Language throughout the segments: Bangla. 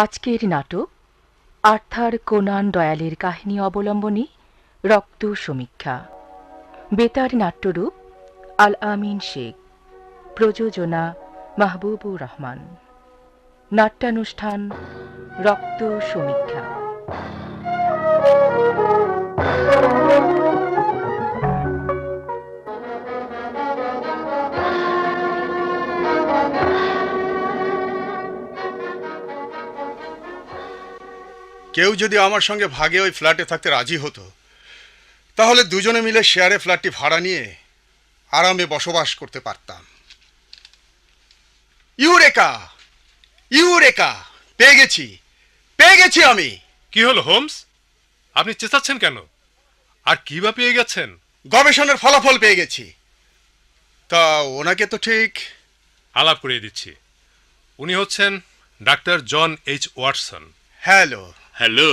আজকের নাটক আর্থার কোনান ডয়েলের কাহিনী অবলম্বনে রক্ত সমীক্ষা। বেতার নাট্যরূপ আল আমিন শেখ। প্রযোজনা মাহবুবুর রহমান। নাট্যানুষ্ঠান রক্ত সমীক্ষা। কেউ যদি আমার সঙ্গে ভাগে ওই ফ্ল্যাটে থাকতে রাজি হতো, তাহলে দুজনে মিলে শেয়ারে ফ্ল্যাটটি ভাড়া নিয়ে আরামে বসবাস করতে পারতাম। ইউরেকা, ইউরেকা, পেয়ে গেছি আমি। কি হলো হোমস, আপনি চেঁচাচ্ছেন কেন? আর কি বা পেয়ে গেছেন? গবেষণার ফলাফল পেয়ে গেছি। তা ওনাকে তো ঠিক আলাপ করিয়ে দিচ্ছি। উনি হচ্ছেন doctor John H Watson. Hello. Hello.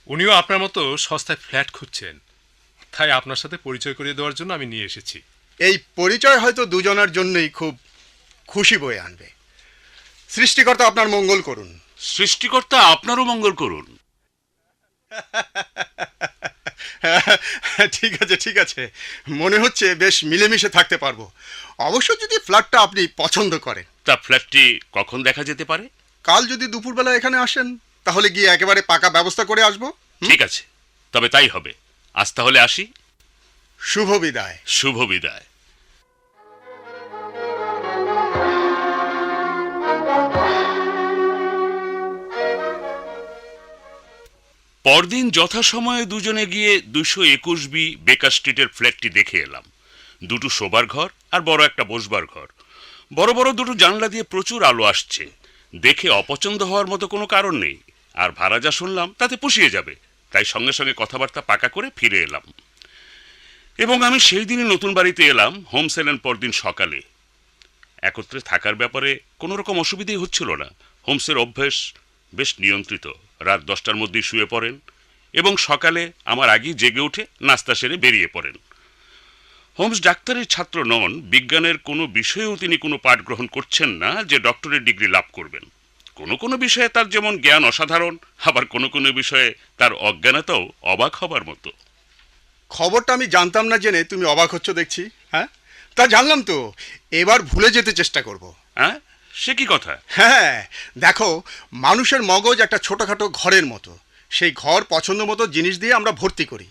উনিও আপনার মতো সস্তায় ফ্ল্যাট খুঁজছেন, তাই আপনার সাথে পরিচয় করিয়ে দেওয়ার জন্য আমি নিয়ে এসেছি। এই পরিচয় হয়তো দুজনের জন্যই খুব খুশি বয়ে আনবে। সৃষ্টিকর্তা আপনার মঙ্গল করুন। সৃষ্টিকর্তা আপনারও মঙ্গল করুন। ঠিক আছে, মনে হচ্ছে বেশ মিলেমিশে থাকতে পারবো, অবশ্য যদি ফ্ল্যাটটা আপনি পছন্দ করেন। তা ফ্ল্যাটটি কখন দেখা যেতে পারে? কাল যদি দুপুরবেলা এখানে আসেন, তাহলে গিয়ে একেবারে পাকা ব্যবস্থা করে আসবো। ঠিক আছে, তবে তাই হবে। আজ তাহলে আসি। শুভ বিদায়। শুভ বিদায়। পরদিন যথাসময়ে দুজনে গিয়ে 221 বি বেকার স্ট্রিটের ফ্ল্যাটটি দেখে এলাম। দুটো শোবার ঘর আর বড় একটা বসবার ঘর। বড় বড় দুটো জানলা দিয়ে প্রচুর আলো আসছে। দেখে অপছন্দ হওয়ার মতো কোনো কারণ নেই, আর ভাড়া যা শুনলাম তাতে পুষিয়ে যাবে। তাই সঙ্গে সঙ্গে কথাবার্তা পাকা করে ফিরে এলাম। এবং আমি সেই দিনই নতুন বাড়িতে এলাম। হোমস এলেন পরদিন সকালে। একত্রে থাকার ব্যাপারে কোনো রকম অসুবিধাই হচ্ছিল না। হোমসের অভ্যেস বেশ নিয়ন্ত্রিত। রাত 10টার মধ্যেই শুয়ে পড়েন এবং সকালে আমার আগেই জেগে উঠে নাস্তা সেরে বেরিয়ে পড়েন। হোমস ডাক্তারের ছাত্র নন। বিজ্ঞানের কোনো বিষয়েও তিনি কোনো পাঠ গ্রহণ করছেন না যে ডক্টরেট ডিগ্রি লাভ করবেন। কোনো কোনো বিষয়ে তার যেমন জ্ঞান অসাধারণ, আবার কোনো কোনো বিষয়ে তার অজ্ঞানতাও অবাক হবার মতো। খবরটা আমি জানতাম না জেনে তুমি অবাক হচ্ছ দেখছি। হ্যাঁ, তা জানলাম তো, এবার ভুলে যেতে চেষ্টা করব। হ্যাঁ, সে কি কথা? হ্যাঁ, দেখো, মানুষের মগজ একটা ছোটখাটো ঘরের মতো। সেই ঘর পছন্দ মতো জিনিস দিয়ে আমরা ভর্তি করি।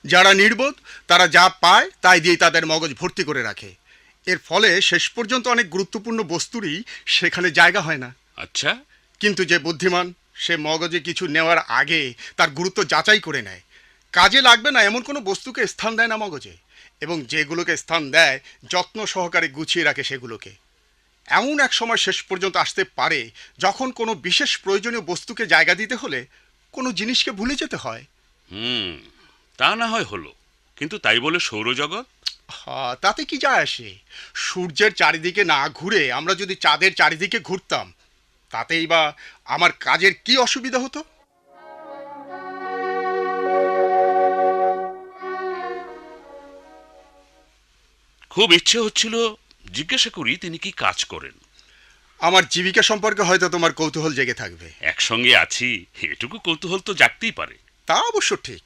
যারা নির্বোধ তারা যা পায় তাই দিয়ে তাদের মগজ ভর্তি করে রাখে। এর ফলে শেষ পর্যন্ত অনেক গুরুত্বপূর্ণ বস্তুরই সেখানে জায়গা হয় না। আচ্ছা। কিন্তু যে বুদ্ধিমান, সে মগজে কিছু নেওয়ার আগে তার গুরুত্ব যাচাই করে নেয়। কাজে লাগবে না এমন কোনো বস্তুকে স্থান দেয় না মগজে, এবং যেগুলোকে স্থান দেয় যত্ন সহকারে গুছিয়ে রাখে সেগুলোকে। এমন এক সময় শেষ পর্যন্ত আসতে পারে যখন কোনো বিশেষ প্রয়োজনীয় বস্তুকে জায়গা দিতে হলে কোনো জিনিসকে ভুলে যেতে হয়। তা না হয় হলো, কিন্তু তাই বলে সৌরজগৎ? হ্যাঁ, তাতে কি যায় আসে? সূর্যের চারিদিকে না ঘুরে আমরা যদি চাঁদের চারিদিকে ঘুরতাম, তাতেই বা আমার কাজের কি অসুবিধা হতো? খুব ইচ্ছে হচ্ছিল জিজ্ঞাসা করি তিনি কি কাজ করেন। আমার জীবিকা সম্পর্কে হয়তো তোমার কৌতূহল জেগে থাকবে। একসঙ্গে আছি, এটুকু কৌতূহল তো জাগতেই পারে। তা অবশ্য ঠিক।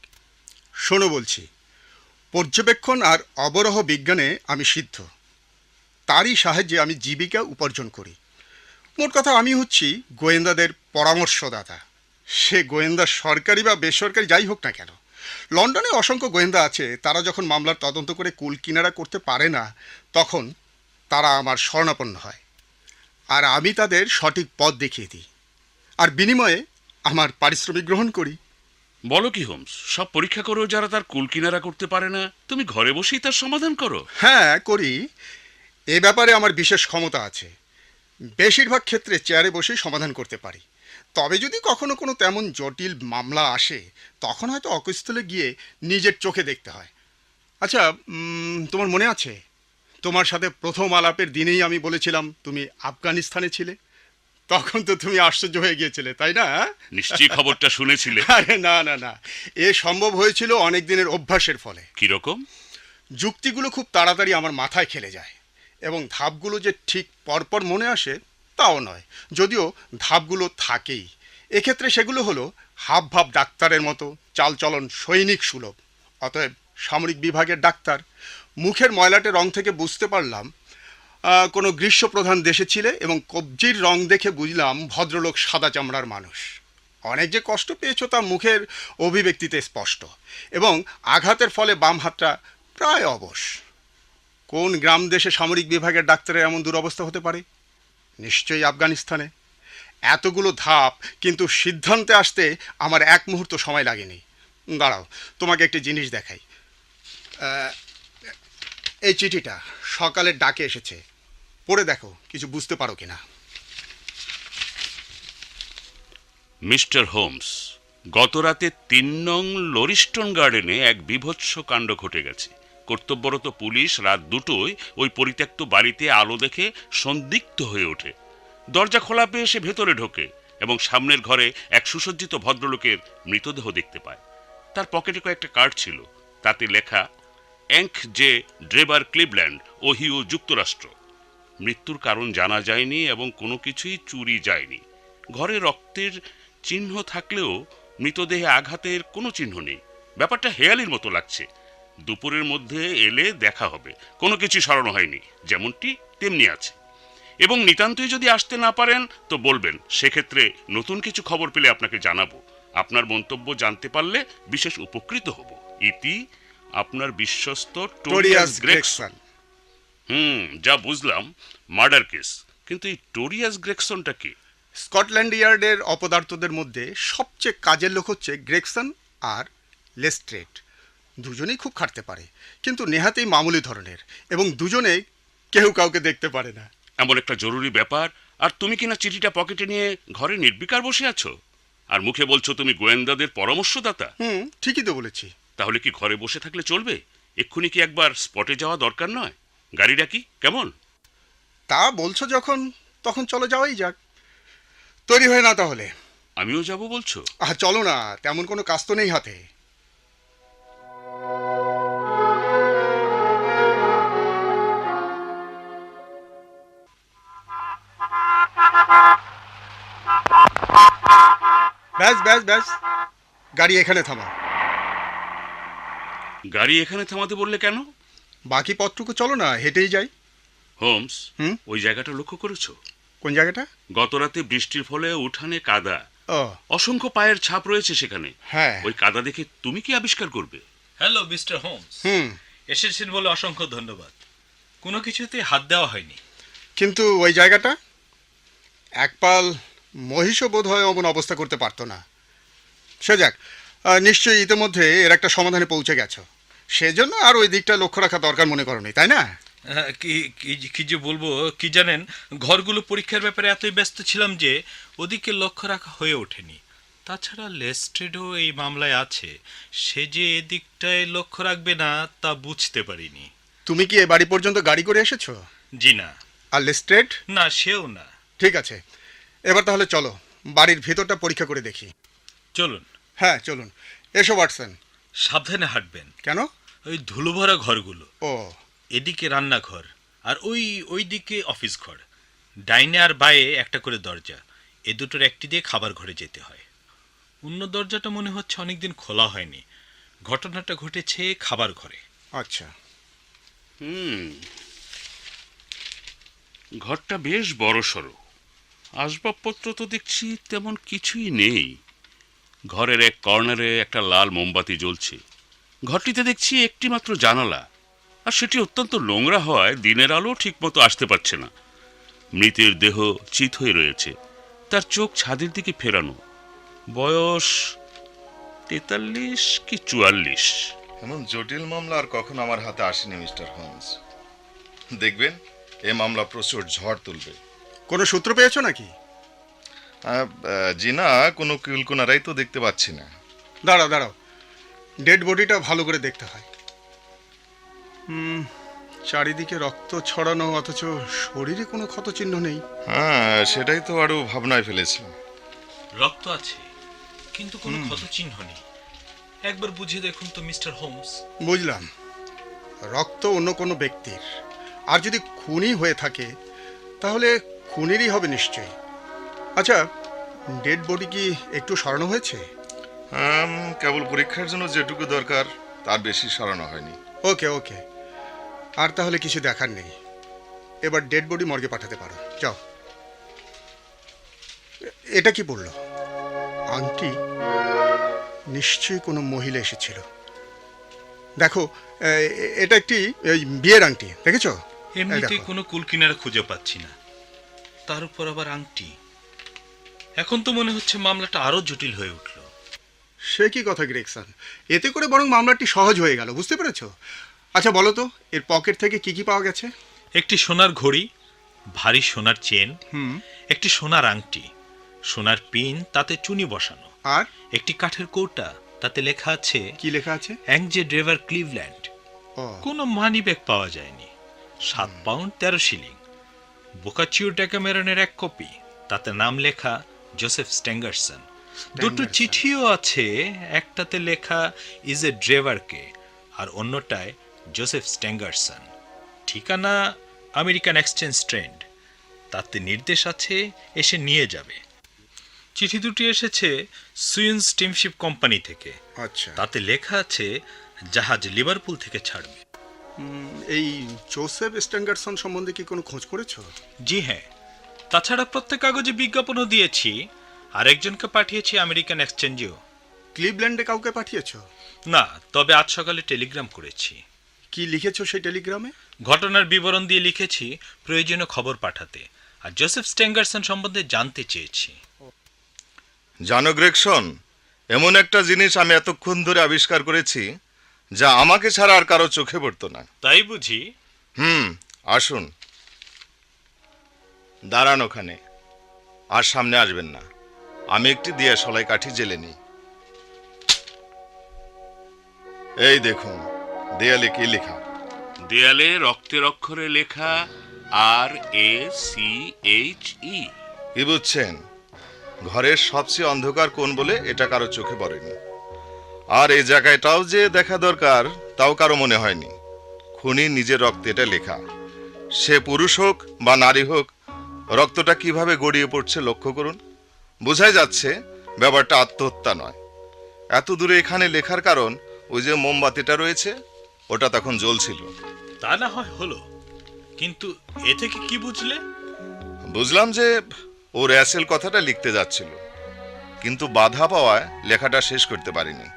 শোনো বলছি, পর্যবেক্ষণ আর অবরোহ বিজ্ঞানে আমি সিদ্ধ। তারই সাহায্যে আমি জীবিকা উপার্জন করি। মোট কথা, আমি হচ্ছি গোয়েন্দাদের পরামর্শদাতা। সে গোয়েন্দা সরকারি বা বেসরকারি যাই হোক না কেন। লন্ডনে অসংখ্য গোয়েন্দা আছে, তারা যখন মামলার তদন্ত করে কুল কিনারা করতে পারে না, তখন তারা আমার শরণাপন্ন হয়, আর আমি তাদের সঠিক পথ দেখিয়ে দিই, আর বিনিময়ে আমার পারিশ্রমিক গ্রহণ করি। বলো কি হোমস, সব পরীক্ষা করো যারা তার কুল কিনারা করতে পারে না, তুমি ঘরে বসেই তার সমাধান করো? হ্যাঁ, করি। এ ব্যাপারে আমার বিশেষ ক্ষমতা আছে। বেশিরভাগ ক্ষেত্রে চেয়ারে বসেই সমাধান করতে পারি। তবে যদি কখনো কোনো তেমন জটিল মামলা আসে, তখন হয়তো অকুস্থলে গিয়ে নিজের চোখে দেখতে হয়। আচ্ছা, তোমার মনে আছে তোমার সাথে প্রথম আলাপের দিনেই আমি বলেছিলাম তুমি আফগানিস্তানে ছিলে? তখন তো তুমি আশ্চর্য হয়ে গিয়েছিলে, তাই না? নিশ্চয়ই খবরটা শুনেছিলে। আরে না না না, এ সম্ভব হয়েছিল অনেক দিনের অভ্যাসের ফলে। কিরকম? যুক্তিগুলো খুব তাড়াতাড়ি আমার মাথায় খেলে যায়, এবং ধাপগুলো যে ঠিক পরপর মনে আসে তাও নয়, যদিও ধাপগুলো থাকেই। এক্ষেত্রে সেগুলো হলো হাবভাব ডাক্তারের মতো, চালচলন সৈনিক সুলভ। অতএব সামরিক বিভাগের ডাক্তার, মুখের ময়লাটে রং থেকে বুঝতে পারলাম কোনো গ্রীষ্মপ্রধান দেশে ছিলে, এবং কবজির রং দেখে বুঝলাম ভদ্রলোক সাদা চামড়ার মানুষ। অনেক যে কষ্ট পেয়েছ তা মুখের অভিব্যক্তিতে স্পষ্ট, এবং আঘাতের ফলে বাম হাতটা প্রায় অবশ। কোন গ্রাম দেশে সামরিক বিভাগের ডাক্তারের এমন দুরবস্থা হতে পারে? নিশ্চয়ই আফগানিস্তানে। এতগুলো ধাপ, কিন্তু সিদ্ধান্তে আসতে আমার এক মুহূর্ত সময় লাগেনি। দাঁড়াও, তোমাকে একটি জিনিস দেখাই। এই চিঠিটা সকালের ডাকে এসেছে, পড়ে দেখো কিছু বুঝতে পারো কিনা। মিস্টার হোমস, গতরাতে 3 নং লরিস্টন গার্ডেনে এক বীভৎস কাণ্ড ঘটে গেছে। কর্তব্যরত পুলিশ রাত 2টোয় ওই পরিত্যক্ত বাড়িতে আলো দেখে সন্দিগ্ধ হয়ে ওঠে। দরজা খোলা পেয়ে সে ভেতরে ঢোকে এবং সামনের ঘরে এক সুসজ্জিত ভদ্রলোকের মৃতদেহ দেখতে পায়। তার পকেটে কয়েকটা কার্ড ছিল, তাতে লেখা এঙ্ক জে ড্রেবার, ক্লিভল্যান্ড, ওহিও, যুক্তরাষ্ট্র। মৃত্যুর কারণ জানা যায়নি এবং কোনো কিছুই চুরি যায়নি। ঘরে রক্তের চিহ্ন থাকলেও মৃতদেহে আঘাতের কোনো চিহ্ন নেই। ব্যাপারটা হেয়ালির মতো লাগছে। দুপুরের মধ্যে এলে দেখা হবে। কোনো কিছু সরানো হয়নি, যেমনটি তেমনি আছে। এবং নিতান্তই যদি আসতে না পারেন তো বলবেন, সেক্ষেত্রে নতুন কিছু খবর পেলে আপনাকে জানাবো। আপনার মন্তব্য জানতে পারলে বিশেষ উপকৃত হব। ইতি আপনার বিশ্বস্ত টোরিয়াস গ্রেগসন। যা বুঝলাম মার্ডার কেস, কিন্তু এই টোরিয়াস গ্রেগসনটা কি? স্কটল্যান্ড ইয়ার্ডের অপদার্থদের মধ্যে সবচেয়ে কাজের লোক হচ্ছে গ্রেগসন আর লেস্ট্রেট। দুজনেই খুব খাটতে পারে, কিন্তু নেহাতেই মামুলি ধরনের, এবং দুজনেই কেউ কাউকে দেখতে পারে না। এমন একটা জরুরি ব্যাপার, আর তুমি কিনা চিঠিটা পকেটে নিয়ে ঘরে নির্বিকার বসে আছো, আর মুখে বলছো তুমি গোয়েন্দাদের পরামর্শদাতা। ঠিকই তো বলেছি। তাহলে কি ঘরে বসে থাকলে চলবে? এক্ষুনি কি একবার স্পটে যাওয়া দরকার নয়? গাড়ি ডাকি কেমন? তা বলছো যখন, তখন চলো, যাওয়াই যাক। তৈরি হয়ে না তাহলে? আমিও যাব বলছো? চলো না, তেমন কোনো কাজ তো নেই হাতে। ব্যাস ব্যাস ব্যাস, গাড়ি এখানে থামা। গাড়ি এখানে থামাতে বললে কেন? বাকি পথটুকু চলো না, হেঁটেই যাই। হোমস, ওই জায়গাটা লক্ষ্য করেছো? কোন জায়গাটা? গতরাতে বৃষ্টির ফলে উঠানে কাদা, ও অসংখ্য পায়ের ছাপ রয়েছে সেখানে। হ্যাঁ। ওই কাদা দেখে তুমি কি আবিষ্কার করবে? হ্যালো মিস্টার হোমস, এসেছেন বলে অসংখ্য ধন্যবাদ। কোনো কিছুতে হাত দেওয়া হয়নি। কিন্তু ওই জায়গাটা, একপাল মহিষও বোধ হয় অমন অবস্থা করতে পারতো না। সে যাক, নিশ্চয়ই ইতিমধ্যে এর একটা সমাধানে পৌঁছে গেছো, সেজন্য আর ওই দিকটা লক্ষ্য রাখা দরকার মনে করোনি, তাই না? কি যে বলবো, কি জানেন, ঘরগুলো পরীক্ষার ব্যাপারে এতই ব্যস্ত ছিলাম যে ওদিকে লক্ষ্য রাখা হয়ে ওঠেনি। তাছাড়া লেস্ট্রেডও এই মামলায় আছে, সে যে এদিকটায় লক্ষ্য রাখবে না তা বুঝতে পারিনি। তুমি কি এ বাড়ি পর্যন্ত গাড়ি করে এসেছো? জি না। আর লেস্ট্রেড? না, সেও না। ঠিক আছে, এবার তাহলে চলো বাড়ির ভেতরটা পরীক্ষা করে দেখি। চলুন। হ্যাঁ চলুন। এসো ওয়াটসন। সাবধানে হাঁটবেন। কেন? ওই ধুলোভরা ঘরগুলো। ও, এদিকে রান্নাঘর, আর ওই দিকে অফিস ঘর। ডাইনে আর বায়ে একটা করে দরজা, এ দুটোর একটি দিয়ে খাবার ঘরে যেতে হয়। অন্য দরজাটা মনে হচ্ছে অনেকদিন খোলা হয়নি। ঘটনাটা ঘটেছে খাবার ঘরে। আচ্ছা। ঘরটা বেশ বড়সড়। আসবাবপত্র তো দেখছি তেমন কিছুই নেই। ঘরের এক কর্নারে একটা লাল মোমবাতি জ্বলছে। ঘরটিতে দেখছি একটি মাত্র জানালা, আর সেটি অত্যন্ত নোংরা হওয়ায় দিনের আলো ঠিকমতো আসতে পারছে না। মৃতের দেহ চিত হয়ে রয়েছে, তার চোখ ছাদের দিকে ফেরানো। বয়স 43 কি 44। এমন জটিল মামলা আর কখনো আমার হাতে আসেনি মিস্টার হোমস। দেখবেন এ মামলা প্রচুর ঝড় তুলবে। কোনো সূত্র পেয়েছো নাকি? জি না, কোনো কিলকুনারাই তো দেখতে পাচ্ছি না। দাঁড়াও দাঁড়াও, ডেড বডিটা ভালো করে দেখতে হয়। চারিদিকে রক্ত ছড়ানো, অথচ শরীরে কোনো ক্ষতচিহ্ন নেই। হ্যাঁ, সেটাই তো আরো ভাবনায় ফেলেছিলাম। রক্ত আছে, কিন্তু কোনো ক্ষত চিহ্ন নেই। একবার বুঝে দেখুন তো মিস্টার হোমস। বুঝলাম, রক্ত অন্য কোনো ব্যক্তির। আর যদি খুনি হয়ে থাকে, তাহলে খুনেরই হবে নিশ্চয়ই। আচ্ছা, ডেড বডি কি একটু সরানো হয়েছে? কেবল পরীক্ষার জন্য যেটুকু দরকার তার বেশি সরানো হয়নি। ওকে ওকে, আর তাহলে কিছু দেখার নেই। এবার ডেড বডি মর্গে পাঠাতে পারো, যাও। এটা কি বললো? আংটি? নিশ্চয়ই কোনো মহিলা এসেছিল। দেখো, এটা একটি বিয়ের আংটি, দেখেছো? এমনিতেই দেখো। কোনো কুল কিনারা খুঁজে পাচ্ছি না, তার উপর আবার আংটি। এখন তো মনে হচ্ছে মামলাটা আরো জটিল হয়ে উঠল। সে কি কথা গ্রেগসন, এতে করে বরং মামলাটি সহজ হয়ে গেল, বুঝতে পেরেছো? আচ্ছা বলো তো, এর পকেট থেকে কি কি পাওয়া গেছে? একটি সোনার ঘড়ি, ভারী সোনার চেন, একটি সোনার আংটি, সোনার পিন তাতে চুনি বসানো, আর একটি কাঠের কৌটা তাতে লেখা আছে কি লেখা আছে? অ্যাংজে ড্রেভার ক্লিভল্যান্ড। ও, কোনো মানি ব্যাগ পাওয়া যায়নি। 7 পাউন্ড 13 শিলিং। বোকাচিও ডেকামেরনের এক কপি, তাতে নাম লেখা জোসেফ স্ট্যাঙ্গারসন। দুটো চিঠিও আছে, একটাতে লেখা is a ড্রেভারকে R অন্যটায় Joseph Stangerson. ঠিকানা আমেরিকান এক্সচেঞ্জ ট্রেন্ড, তাতে নির্দেশ আছে এসে নিয়ে যাবে। চিঠি দুটি এসেছে সুইন্স স্টিমশিপ কোম্পানি থেকে, আচ্ছা। তাতে লেখা আছে জাহাজ লিভারপুল থেকে ছাড়বে। এই জোসেফ স্ট্যাঙ্গারসন সম্বন্ধে কি কোনো খোঁজ করেছো? জি হ্যাঁ, তাছাড়া প্রত্যেক কাগজে বিজ্ঞাপনও দিয়েছি, আর একজনকে পাঠিয়েছি আমেরিকান এক্সচেঞ্জেও। ক্লিভল্যান্ডে কাউকে পাঠিয়েছো? না, তবে আজ সকালে টেলিগ্রাম করেছি। কি লিখেছো সেই টেলিগ্রামে? ঘটনার বিবরণ দিয়ে লিখেছি প্রয়োজনীয় খবর পাঠাতে, আর জোসেফ স্ট্যাঙ্গারসন সম্বন্ধে জানতে চেয়েছি। জানো গ্রেগসন, এমন একটা জিনিস আমি এতক্ষণ ধরে আবিষ্কার করেছি যা আমাকে ছাড়া আর কারো চোখে পড়তো না। তাই বুঝি? আসুন, দাঁড়ান ওখানে, আর সামনে আসবেন না। আমি একটি দিয়াশলাই কাঠি জেলে নিই। এই দেখুন, দেয়ালে কি লেখা? দেয়ালে রক্তের অক্ষরে লেখা RACHE। কি বুঝছেন? ঘরের সবচেয়ে অন্ধকার কোণ বলে এটা কারো চোখে পড়েনি। আর এই জায়গাটাও যে দেখা দরকার তাও কারো মনে হয়নি। খুনি নিজের রক্তে এটা লেখা। সে পুরুষ হোক বা নারী হোক, রক্তটা কিভাবে গড়িয়ে পড়ছে লক্ষ্য করুন। বোঝাই যাচ্ছে ব্যাপারটা আত্মহত্যা নয়। এত দূরে এখানে লেখার কারণ ওই যে মোমবাতিটা রয়েছে, ওটা তখন জ্বলছিল। তা না হয় হলো, কিন্তু এ থেকে কি বুঝলে? বুঝলাম যে ও র্যাসেল কথাটা লিখতে যাচ্ছিল, কিন্তু বাধা পাওয়ায় লেখাটা শেষ করতে পারিনি।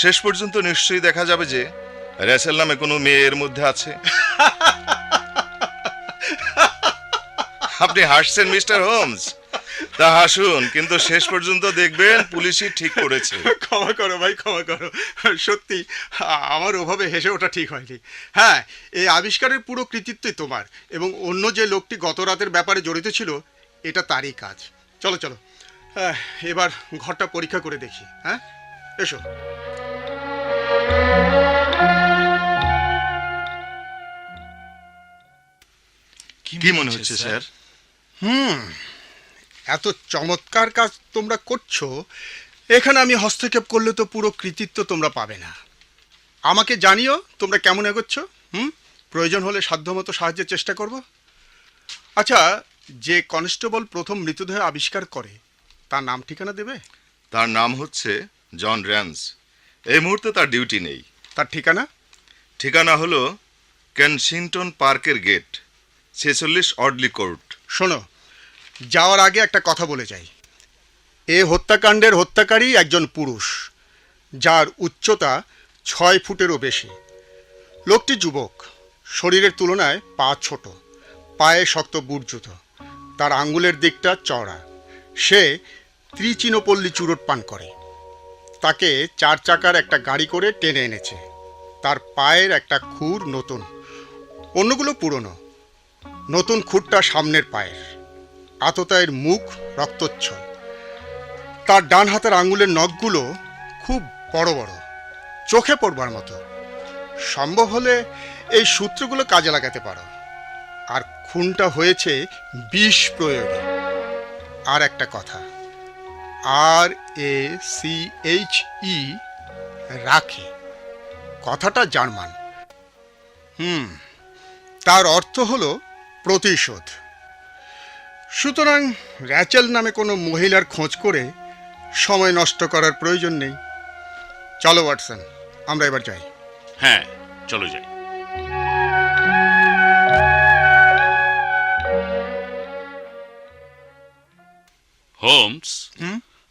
শেষ পর্যন্ত নিশ্চয়ই দেখা যাবে যে র্যাসেল নামে কোনো মেয়ে এর মধ্যে আছে। আপনি হাসছেন মিস্টার হোমস? তা হাসুন, কিন্তু শেষ পর্যন্ত দেখবেন পুলিশই ঠিক করেছে। ক্ষমা করো ভাই, ক্ষমা করো। সত্যি আমার ওভাবে হেসে ওঠা ঠিক হয়নি। হ্যাঁ, এই আবিষ্কারের পুরো কৃতিত্বই তোমার, এবং অন্য যে লোকটি গত রাতের ব্যাপারে জড়িত ছিল এটা তারই কাজ। চলো চলো, এবার ঘরটা পরীক্ষা করে দেখি। হ্যাঁ, এসো। কি মনে হচ্ছে স্যার? এত চমৎকার কাজ তোমরা করছো, এখানে আমি হস্তক্ষেপ করলে তো পুরো কৃতিত্ব তোমরা পাবে না। আমাকে জানিও তোমরা কেমন এগোচ্ছ। প্রয়োজন হলে সাধ্যমতো সাহায্যের চেষ্টা করব। আচ্ছা, যে কনস্টেবল প্রথম মৃতদেহ আবিষ্কার করে তার নাম ঠিকানা দেবে? তার নাম হচ্ছে জন র্যান্স। এই মুহূর্তে তার ডিউটি নেই। তার ঠিকানা? ঠিকানা হলো কেনসিংটন পার্কের গেট, 46 অডলি কোর্ট। শোনো, যাওয়ার আগে একটা কথা বলে যাই। এ হত্যাকাণ্ডের হত্যাকারী একজন পুরুষ, যার উচ্চতা 6 ফুটেরও বেশি। লোকটি যুবক, শরীরের তুলনায় পা ছোট, পায়ে শক্ত বুট জুতো, তার আঙ্গুলের দিকটা চওড়া। সে ত্রিচিনোপল্লী চুরুট পান করে। তাকে 4 চাকার একটা গাড়ি করে টেনে এনেছে। তার পায়ের একটা খুর নতুন, অন্যগুলো পুরনো। নতুন খুরটা সামনের পায়ের। আততায়ের মুখ রক্তচ্ছল। তার ডান হাতের আঙ্গুলের নখগুলো খুব বড় বড়, চোখে পড়বার মতো। সম্ভব হলে এই সূত্রগুলো কাজে লাগাতে পারো। আর খুনটা হয়েছে বিষ প্রয়োগে। আর একটা কথা, RACHE, রাখে, কথাটা জার্মান। তার অর্থ হলো প্রতিশোধ। সুতরাং র্যাচেল নামে কোনো মহিলার খোঁজ করে সময় নষ্ট করার প্রয়োজন নেই। চলো ওয়াটসন, আমরা এবার যাই। হ্যাঁ, চলো যাই। হোমস,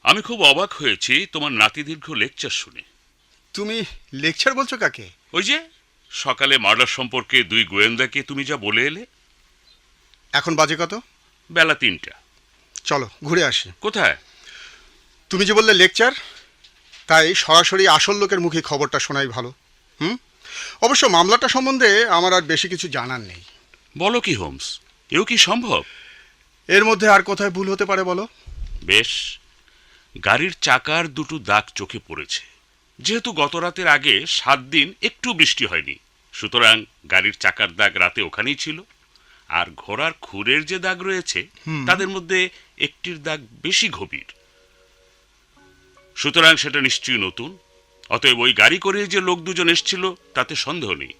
আমি খুব অবাক হয়েছি তোমার নাতিদীর্ঘ লেকচার শুনে। তুমি লেকচার বলছো কাকে? ওই যে সকালে মার্ডার সম্পর্কে 2 গোয়েন্দাকে তুমি যা বলে এলে। এখন বাজে কত? বেলা 3টা। চলো ঘুরে আসি। কোথায়? তুমি যে বললে লেকচার, তাই সরাসরি আসল লোকের মুখে খবরটা শোনাই ভালো। অবশ্য মামলাটা সম্বন্ধে আমার আর বেশি কিছু জানার নেই। বলো কি হোমস, এও কি সম্ভব? এর মধ্যে আর কোথায় ভুল হতে পারে বলো? বেশ, গাড়ির চাকার 2টো দাগ চোখে পড়েছে। যেহেতু গত রাতের আগে 7 দিন একটু বৃষ্টি হয়নি, সুতরাং গাড়ির চাকার দাগ রাতে ওখানেই ছিল। আর ঘোড়ার খুরের যে দাগ রয়েছে তাদের মধ্যে একটির দাগ বেশি গভীর, সুতরাং সেটা নিশ্চয়ই নতুন। অতএব ওই গাড়ি করে যে লোক 2জন এসেছিল তাতে সন্দেহ নেই।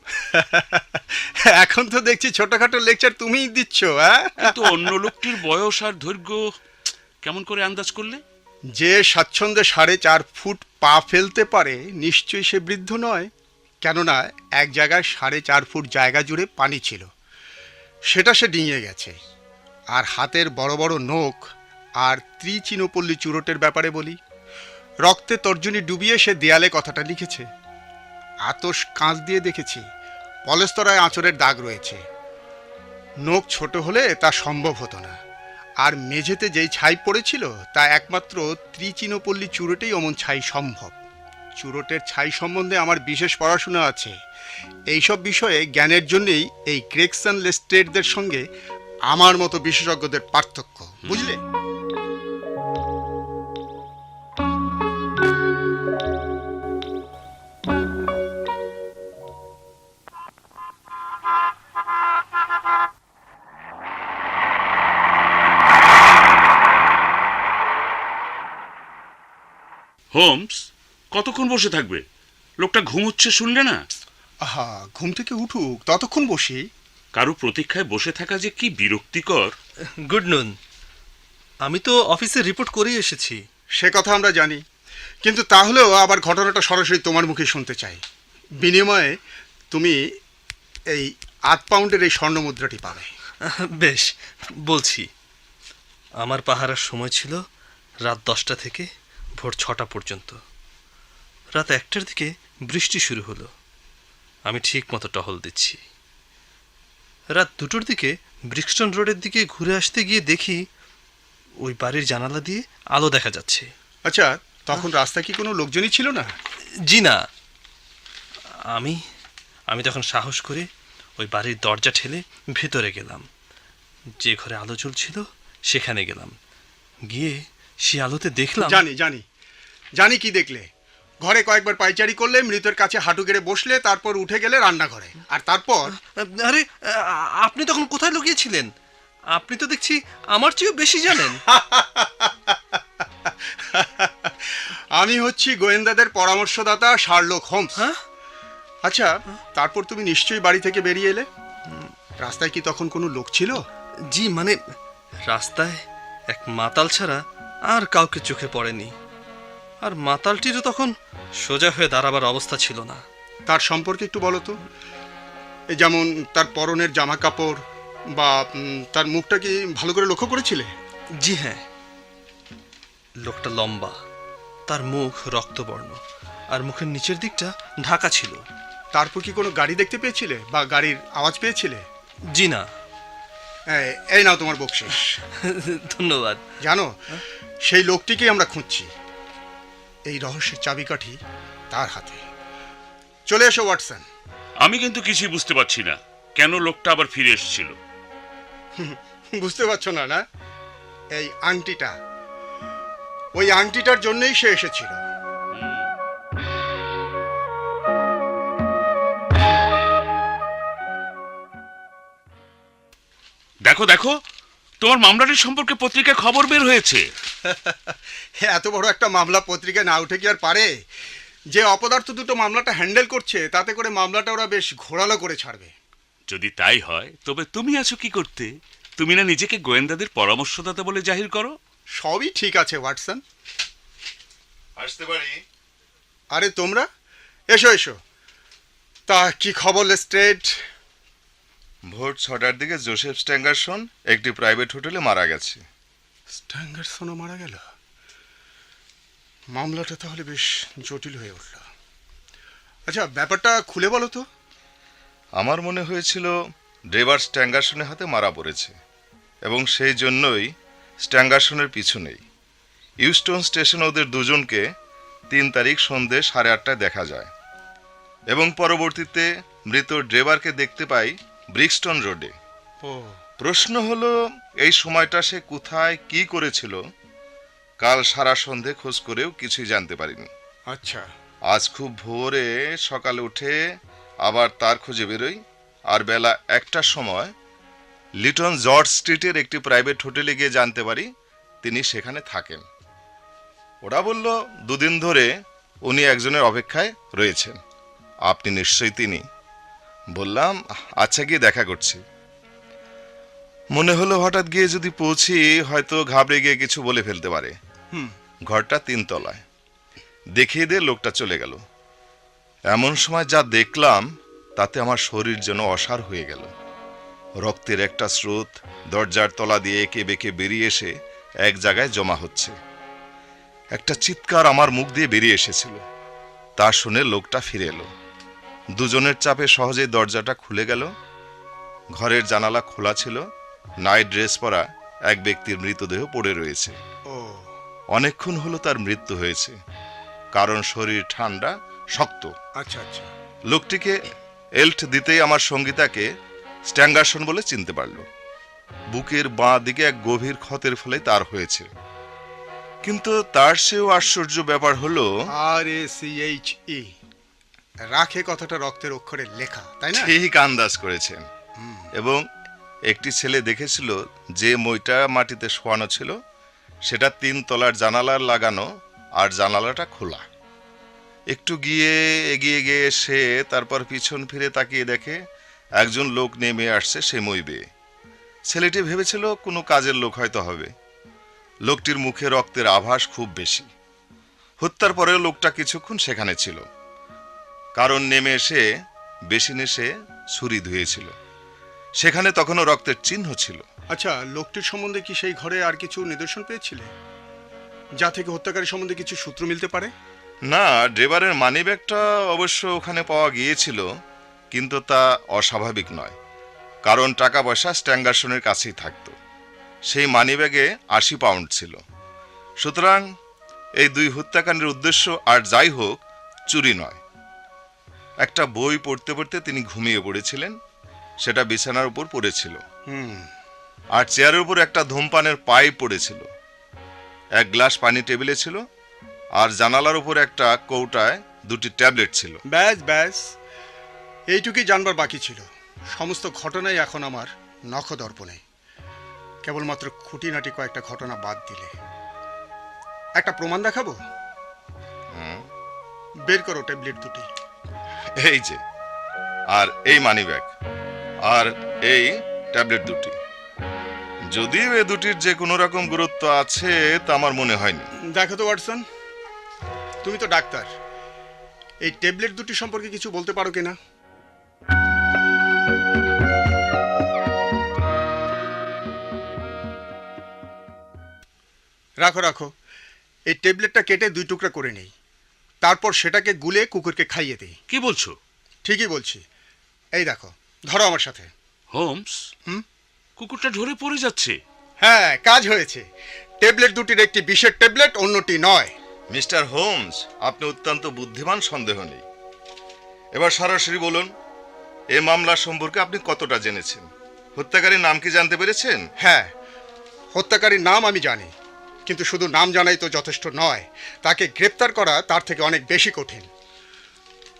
এখন তো দেখছি ছোটখাটো লেকচার তুমিই দিচ্ছ। কিন্তু অন্য লোকটির বয়স আর দৈর্ঘ্য কেমন করে আন্দাজ করলে? যে স্বাচ্ছন্দ্যে 4.5 ফুট পা ফেলতে পারে নিশ্চয়ই সে বৃদ্ধ নয়। কেননা এক জায়গায় 4.5 ফুট জায়গা জুড়ে পানি ছিল, সেটা সে ডিঙিয়ে গেছে। আর হাতের বড় বড় নখ আর ত্রিচিনোপল্লী চুরোটের ব্যাপারে বলি, রক্তে তর্জনী ডুবিয়ে সে দেয়ালে কথাটা লিখেছে। আতশ কাঁচ দিয়ে দেখেছি, পলেস্তরায় আঁচড়ের দাগ রয়েছে। নখ ছোট হলে তা সম্ভব হতো না। আর মেঝেতে যেই ছাই পড়েছিল তা একমাত্র ত্রিচিনোপল্লী চুরোটেই অমন ছাই সম্ভব। চুরোটের ছাই সম্বন্ধে আমার বিশেষ পড়াশোনা আছে। এইসব বিষয়ে জ্ঞানের জন্যেই এই গ্রেগসন লেস্ট্রেডদের সঙ্গে আমার মতো বিশেষজ্ঞদের পার্থক্য, বুঝলে? হোমস, কতক্ষণ বসে থাকবে? লোকটা ঘুমোচ্ছে শুনলে না? আহা, ঘুম থেকে উঠুক, ততক্ষণ বসি। কারো প্রতীক্ষায় বসে থাকা যে কি বিরক্তিকর। গুড নুন। আমি তো অফিসে রিপোর্ট করেই এসেছি। সে কথা আমরা জানি, কিন্তু তাহলেও আবার ঘটনাটা সরাসরি তোমার মুখে শুনতে চাই। বিনিময়ে তুমি এই 8 পাউন্ডের এই স্বর্ণমুদ্রাটি পাবে। বেশ, বলছি। আমার পাহারার সময় ছিল রাত 10টা থেকে ভোর 6টা পর্যন্ত। রাত 1টার দিকে বৃষ্টি শুরু হলো। আমি ঠিক মতো টহল দিচ্ছি। রাত 2টোর দিকে ব্রিক্সটন রোডের দিকে ঘুরে আসতে গিয়ে দেখি ওই বাড়ির জানালা দিয়ে আলো দেখা যাচ্ছে। আচ্ছা, তখন রাস্তায় কি কোনো লোকজনই ছিল না? জি না। আমি তখন সাহস করে ওই বাড়ির দরজা ঠেলে ভেতরে গেলাম। যে ঘরে আলো জ্বলছিল সেখানে গেলাম। গিয়ে সে আলোতে দেখলাম। জানি কি দেখলে। ঘরে কয়েকবার পায়চারি করলে, মৃতের কাছে হাঁটু গেড়ে বসলে, তারপর উঠে গেলে রান্নাঘরে, আর তারপর। আরে, আপনি তখন কোথায় লুকিয়েছিলেন? আপনি তো দেখছি আমার চেয়েও বেশি জানেন। আমি হচ্ছি গোয়েন্দাদের পরামর্শদাতা শার্লক হোমস। আচ্ছা, তারপর তুমি নিশ্চয়ই বাড়ি থেকে বেরিয়ে এলে। রাস্তায় কি তখন কোনো লোক ছিল? জি, মানে রাস্তায় এক মাতাল ছাড়া আর কাউকে চোখে পড়েনি। আর মাতালটিরও তখন সোজা হয়ে দাঁড়াবার অবস্থা ছিল না। তার সম্পর্কে একটু বলো তো। যেমন তার পরনের জামা কাপড় বা তার মুখটা কি ভালো করে লক্ষ্য করেছিলে? জি হ্যাঁ, লোকটা লম্বা, তার মুখ রক্তবর্ণ, আর মুখের নিচের দিকটা ঢাকা ছিল। তারপর কি কোনো গাড়ি দেখতে পেয়েছিলে বা গাড়ির আওয়াজ পেয়েছিলে? জি না। এই নাও তোমার বকশিশ। ধন্যবাদ। জানো, সেই লোকটিকেই আমরা খুঁজছি। এই রহস্যের চাবিকাঠি তার হাতে। চলে এসো ওয়াটসন। আমি কিন্তু কিছুই বুঝতে পারছি না কেন লোকটা আবার ফিরে এসেছিল। বুঝতে পারছো না? না, এই আংটিটা, ওই আংটিটার জন্যই সে এসেছিল। দেখো দেখো, তোমার মামলাটির সম্পর্কে পত্রিকায় খবর বের হয়েছে। এত বড় একটা মামলা পত্রিকায় না উঠে কি আর পারে? যে অপদার্থ দুটো মামলাটা হ্যান্ডেল করছে, তাতে করে মামলাটা ওরা বেশ ঘোরালো করে ছাড়বে। যদি তাই হয় তবে তুমি আছো কি করতে? তুমি না নিজেকে গোয়েন্দাদের পরামর্শদাতা বলে জাহির করো? সবই ঠিক আছে ওয়াটসন। আসতে পারি? আরে তোমরা এসো এসো। তা কি খবর লেস্ট্রেড? ভোর 6টার দিকে জোসেফ স্ট্যাঙ্গারসন একটি প্রাইভেট হোটেলে মারা গেছে। স্ট্যাঙ্গারসনও মারা গেল? মামলাটা তাহলে বেশ জটিল হয়ে উঠল। আচ্ছা, ব্যাপারটা খুলে বলো তো। আমার মনে হয়েছিল ড্রেভার স্ট্যাঙ্গারসনের হাতে মারা পড়েছে এবং সেই জন্যই স্ট্যাঙ্গারসনের পিছু নেই। ইউস্টন স্টেশনে ওদের দুজনকে 3 তারিখ সন্ধ্যে 8:30টায় দেখা যায় এবং পরবর্তীতে মৃত ড্রেভারকে দেখতে পাই ব্রিক্সটন রোডে। ও, প্রশ্ন হলো এই সময়টা সে কোথায় কি করেছিল। কাল সারা সন্ধে খোঁজ করেও কিছুই জানতে পারিনি। আচ্ছা। আজ খুব ভোরে সকালে উঠে আবার তার খোঁজে বেরোই, আর বেলা 1টার সময় লিটন জর্জ স্ট্রিটের একটি প্রাইভেট হোটেলে গিয়ে জানতে পারি তিনি সেখানে থাকেন। ওরা বলল 2 দিন ধরে উনি একজনের অপেক্ষায় রয়েছেন। আপনি নিশ্চয়ই তিনি। বললাম আচ্ছা, গিয়ে দেখা করছি। মনে হলো হঠাৎ গিয়ে যদি পৌঁছি হয়তো ঘাবড়ে গিয়ে কিছু বলে ফেলতে পারে। ঘরটা 3 তলায়। দেখিয়ে দিয়ে লোকটা চলে গেল। এমন সময় যা দেখলাম তাতে আমার শরীর যেন অসাড় হয়ে গেল। রক্তের একটা স্রোত দরজার তলা দিয়ে এঁকে বেঁকে বেরিয়ে এসে এক জায়গায় জমা হচ্ছে। একটা চিৎকার আমার মুখ দিয়ে বেরিয়ে এসেছিল। তা শুনে লোকটা ফিরে এলো। দুজনের চাপে সহজেই দরজাটা খুলে গেল। ঘরের জানালা খোলা ছিল। নাইট ড্রেস পরা এক ব্যক্তির মৃতদেহ পড়ে রয়েছে। ও, অনেকক্ষণ হলো তার মৃত্যু হয়েছে, কারণ শরীর ঠান্ডা, শক্ত। আচ্ছা আচ্ছা। লোকটিকে এল্ট দিতেই আমার সঙ্গীতাকে স্ট্যাঙ্গারসন বলে চিনতে পারল। বুকের বাঁ দিকে এক গভীর ক্ষতের ফলে তার হয়েছে। কিন্তু তার চেয়েও আশ্চর্য ব্যাপার হলো, RACHE রাখে কথাটা রক্তের অক্ষরে লেখা, তাই না? ঠিক আন্দাজ করেছেন। এবং একটি ছেলে দেখেছিল যে মইটা মাটিতে শোয়ানো ছিল সেটা 3 তলার জানালার লাগানো, আর জানালাটা খোলা। একটু এগিয়ে গিয়ে সে তারপর পিছন ফিরে তাকিয়ে দেখে একজন লোক নেমে আসছে সে মই বেয়ে। ছেলেটি ভেবেছিল কোনো কাজের লোক হয়তো হবে। লোকটির মুখে রক্তের আভাস খুব বেশি। হত্যার পরেও লোকটা কিছুক্ষণ সেখানে ছিল, কারণ নেমে এসে বেসিনে সে ছুরি ধুয়েছিল। সেখানে তখনও রক্তের চিহ্ন ছিল। আচ্ছা, লোকটির সম্বন্ধে কি সেই ঘরে আর কিছু নিদর্শন পেয়েছিলে যা থেকে হত্যাকারী সম্বন্ধে কিছু সূত্র মিলতে পারে? না, ড্রেভারের মানিব্যাগটা অবশ্য ওখানে পাওয়া গিয়েছিল, কিন্তু তা অস্বাভাবিক নয়, কারণ টাকা পয়সা স্ট্যাঙ্গারসনের কাছেই থাকতো। সেই মানিব্যাগে 80 পাউন্ড ছিল। সুতরাং এই 2 হত্যাকাণ্ডের উদ্দেশ্য আর যাই হোক চুরি নয়। একটা বই পড়তে পড়তে তিনি ঘুমিয়ে পড়েছিলেন, সেটা বিছানার উপর পড়েছিল। আর চেয়ারের উপর একটা ধূমপানের পাইপ পড়েছিল। 1 গ্লাস পানি টেবিলে ছিল, আর জানালার উপর একটা কৌটায় 2টি ট্যাবলেট ছিল। ব্যাস ব্যাস, এইটুকুই জানবার বাকি ছিল। সমস্ত ঘটনাই এখন আমার নখদর্পণে, কেবলমাত্র খুঁটিনাটি কয়েকটা ঘটনা বাদ দিলে। একটা প্রমাণ দেখাবো? বের করো ট্যাবলেট 2টি। এই যে, আর এই মানিব্যাগ, আর এই ট্যাবলেট 2টি। যদিও এ দুটির যে কোনো রকম গুরুত্ব আছে তা আমার মনে হয়নি। দেখো তো ওয়াটসন, তুমি তো ডাক্তার, এই ট্যাবলেট 2টি সম্পর্কে কিছু বলতে পারো কিনা? রাখো রাখো, এই ট্যাবলেটটা কেটে 2 টুকরা করে নেই, তারপর সেটাকে গুলে কুকুরকে খাইয়ে দেই। কি বলছো? ঠিকই বলছি। এই দেখো, ধরো আমার সাথে। হোমস, কুকুরটা ঝরে পড়ে যাচ্ছে। হ্যাঁ, কাজ হয়েছে। ট্যাবলেট 2টির একটি বিষের ট্যাবলেট, অন্যটি নয়। মিস্টার হোমস, আপনি অত্যন্ত বুদ্ধিমান, সন্দেহ নেই। এবার সরাসরি বলুন, এই মামলা সম্পর্কে আপনি কতটা জেনেছেন? হত্যাকারীর নাম কি জানতে পেরেছেন? হ্যাঁ, হত্যাকারীর নাম আমি জানি, কিন্তু শুধু নাম জানাই তো যথেষ্ট নয়। তাকে গ্রেপ্তার করা তার থেকে অনেক বেশি কঠিন।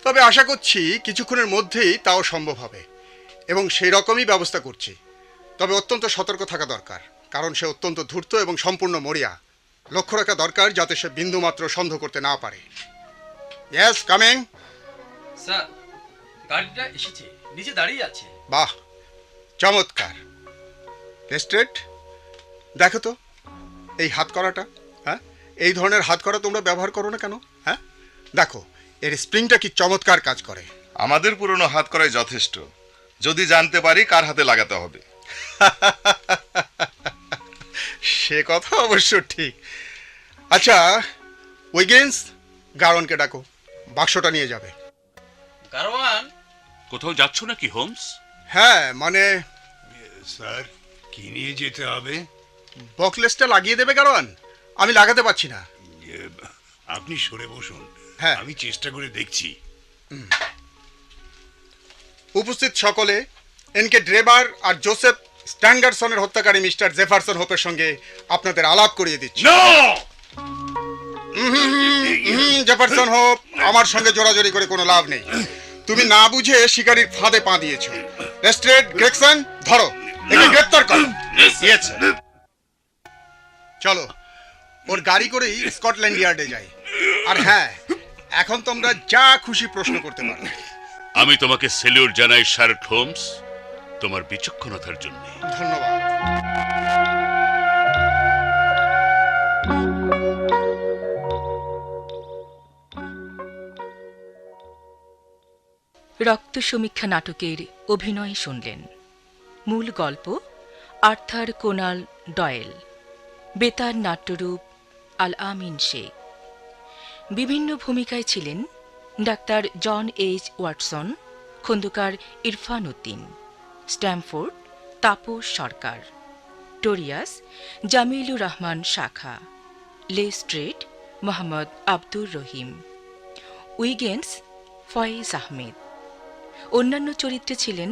তবে আশা করছি কিছুক্ষণের মধ্যেই তাও সম্ভব হবে, এবং সেই রকমই ব্যবস্থা করছি। তবে অত্যন্ত সতর্ক থাকা দরকার, কারণ সে অত্যন্ত ধূর্ত এবং সম্পূর্ণ মরিয়া। লক্ষ্য রাখা দরকার যাতে সে বিন্দুমাত্র সন্দেহ করতে না পারে। Yes, coming. স্যার, গাড়িটা এসেছে, নিচে দাঁড়িয়ে আছে। বাহ, চমৎকার। লেস্ট্রেড, দেখো তো এই হাত করাটা, হ্যাঁ, এই ধরনের হাত করা তোমরা ব্যবহার করো না কেন? হ্যাঁ, দেখো এর স্প্রিংটা কি চমৎকার কাজ করে। আমাদের পুরনো হাত করাই যথেষ্ট, যদি জানতে পারি কার হাতে লাগাতে হবে। সে কথা অবশ্য ঠিক। আচ্ছা উইগেন্স, গারোয়ানকে ডাকো, বাক্সটা নিয়ে যাবে। গারোয়ান, কোথাও যাচ্ছ নাকি হোমস? হ্যাঁ মানে স্যার, কি নিয়ে যেতে হবে? বকলেসটা লাগিয়ে দেবে গারোয়ান, আমি লাগাতে পারছি না। আপনি সরে বসুন, হ্যাঁ। আমি চেষ্টা করে দেখছি। উপস্থিত সকলে এনকে ড্রেবার আর জোসেফ স্ট্যাঙ্গারসনের হত্যাকারী মিস্টার জেফারসন হোপের সঙ্গে আপনাদের আলাপ করিয়ে দিচ্ছি। জেফারসন হোপ, আমার সঙ্গে জোরাজোরি করে কোনো লাভ নেই। তুমি না বুঝে শিকারীর ফাঁদে পা দিয়েছো। লেস্ট্রেড, গ্রেগসন, ধরো, একে গ্রেপ্তার করো। Yes, sir. চলো, ওর গাড়ি করেই স্কটল্যান্ড ইয়ার্ডে যাই। আর হ্যাঁ, এখন তোমরা যা খুশি প্রশ্ন করতে পারো। আমি তোমাকে সেলিউট জানাই শার্লক হোমস, তোমার বিচক্ষণতার জন্য। ধন্যবাদ। রক্ত সমীক্ষা নাটকের অভিনয় শুনলেন। মূল গল্প আর্থার কোনান ডয়েল, বেতার নাট্যরূপ আল আমিন শেখ। বিভিন্ন ভূমিকায় ছিলেন doctor John H Watson, Khandakar Irfan Uddin, Stamford Tapas Sarkar, টোরিয়াস জামিলুর রহমান শাখা, লেস্ট্রেড মোহাম্মদ আব্দুর রহিম, উইগেন্স ফয়েজ আহমেদ। অন্যান্য চরিত্রে ছিলেন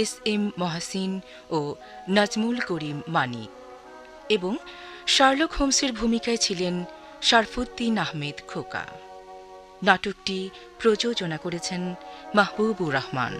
এস এম মহাসিন ও নাজমুল করিম মানিক এবং শার্লক হোমসের ভূমিকায় ছিলেন শরফুদ্দিন আহমেদ খোকা। নাটকটি প্রযোজনা করেছেন মাহবুবুর রহমান।